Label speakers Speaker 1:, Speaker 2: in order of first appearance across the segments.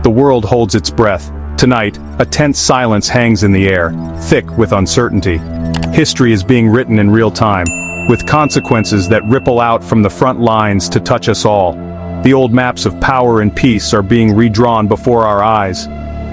Speaker 1: The world holds its breath. Tonight, a tense silence hangs in the air, thick with uncertainty. History is being written in real time, with consequences that ripple out from the front lines to touch us all. The old maps of power and peace are being redrawn before our eyes.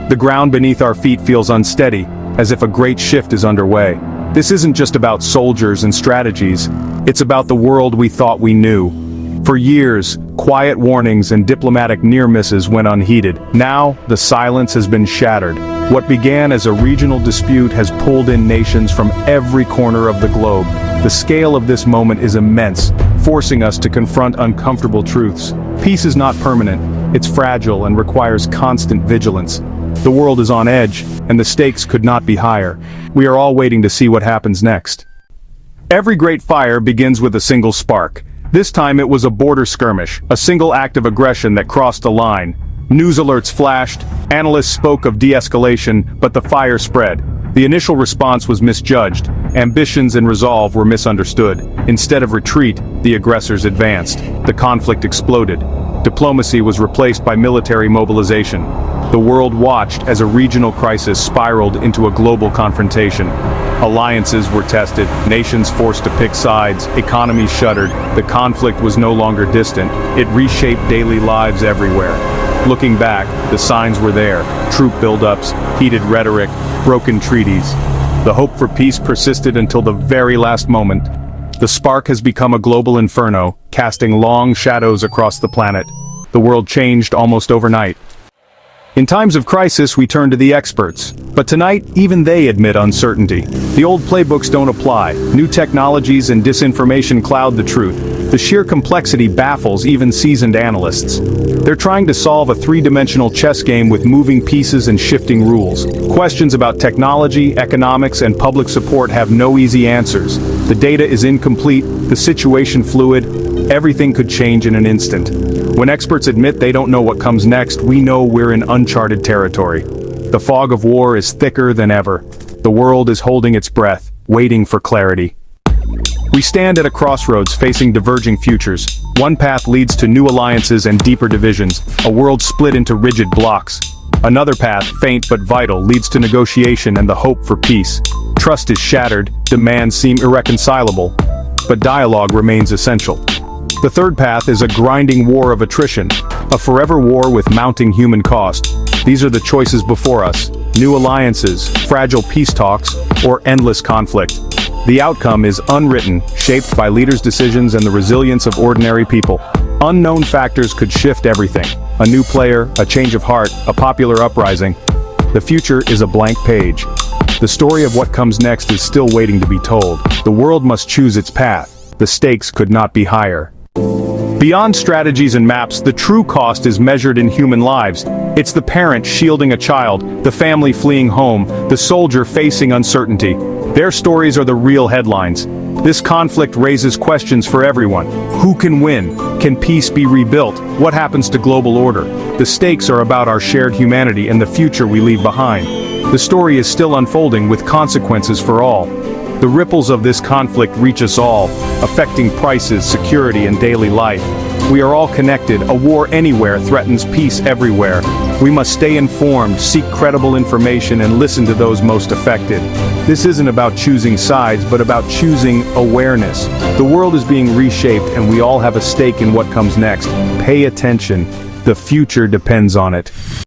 Speaker 1: The ground beneath our feet feels unsteady, as if a great shift is underway. This isn't just about soldiers and strategies, it's about the world we thought we knew. For years, quiet warnings and diplomatic near-misses went unheeded. Now, the silence has been shattered. What began as a regional dispute has pulled in nations from every corner of the globe. The scale of this moment is immense, forcing us to confront uncomfortable truths. Peace is not permanent, it's fragile and requires constant vigilance. The world is on edge, and the stakes could not be higher. We are all waiting to see what happens next. Every great fire begins with a single spark. This time it was a border skirmish, a single act of aggression that crossed a line. News alerts flashed, analysts spoke of de-escalation, but the fire spread. The initial response was misjudged, ambitions and resolve were misunderstood. Instead of retreat, the aggressors advanced. The conflict exploded. Diplomacy was replaced by military mobilization. The world watched as a regional crisis spiraled into a global confrontation. Alliances were tested, nations forced to pick sides, economies shuttered. The conflict was no longer distant, it reshaped daily lives everywhere. Looking back, the signs were there: troop buildups, heated rhetoric, broken treaties. The hope for peace persisted until the very last moment. The spark has become a global inferno, casting long shadows across the planet. The world changed almost overnight. In times of crisis, we turn to the experts. But tonight, even they admit uncertainty. The old playbooks don't apply. New technologies and disinformation cloud the truth. The sheer complexity baffles even seasoned analysts. They're trying to solve a three-dimensional chess game with moving pieces and shifting rules. Questions about technology, economics, and public support have no easy answers. The data is incomplete, the situation fluid, everything could change in an instant. When experts admit they don't know what comes next, we know we're in uncharted territory. The fog of war is thicker than ever. The world is holding its breath, waiting for clarity. We stand at a crossroads facing diverging futures. One path leads to new alliances and deeper divisions, a world split into rigid blocks. Another path, faint but vital, leads to negotiation and the hope for peace. Trust is shattered, demands seem irreconcilable, but dialogue remains essential. The third path is a grinding war of attrition, a forever war with mounting human cost. These are the choices before us: new alliances, fragile peace talks, or endless conflict. The outcome is unwritten, shaped by leaders' decisions and the resilience of ordinary people. Unknown factors could shift everything: a new player, a change of heart, a popular uprising. The future is a blank page. The story of what comes next is still waiting to be told. The world must choose its path. The stakes could not be higher. Beyond strategies and maps, the true cost is measured in human lives. It's the parent shielding a child, the family fleeing home, the soldier facing uncertainty. Their stories are the real headlines. This conflict raises questions for everyone. Who can win? Can peace be rebuilt? What happens to global order? The stakes are about our shared humanity and the future we leave behind. The story is still unfolding with consequences for all. The ripples of this conflict reach us all, affecting prices, security, and daily life. We are all connected. A war anywhere threatens peace everywhere. We must stay informed, seek credible information, and listen to those most affected. This isn't about choosing sides, but about choosing awareness. The world is being reshaped, and we all have a stake in what comes next. Pay attention. The future depends on it.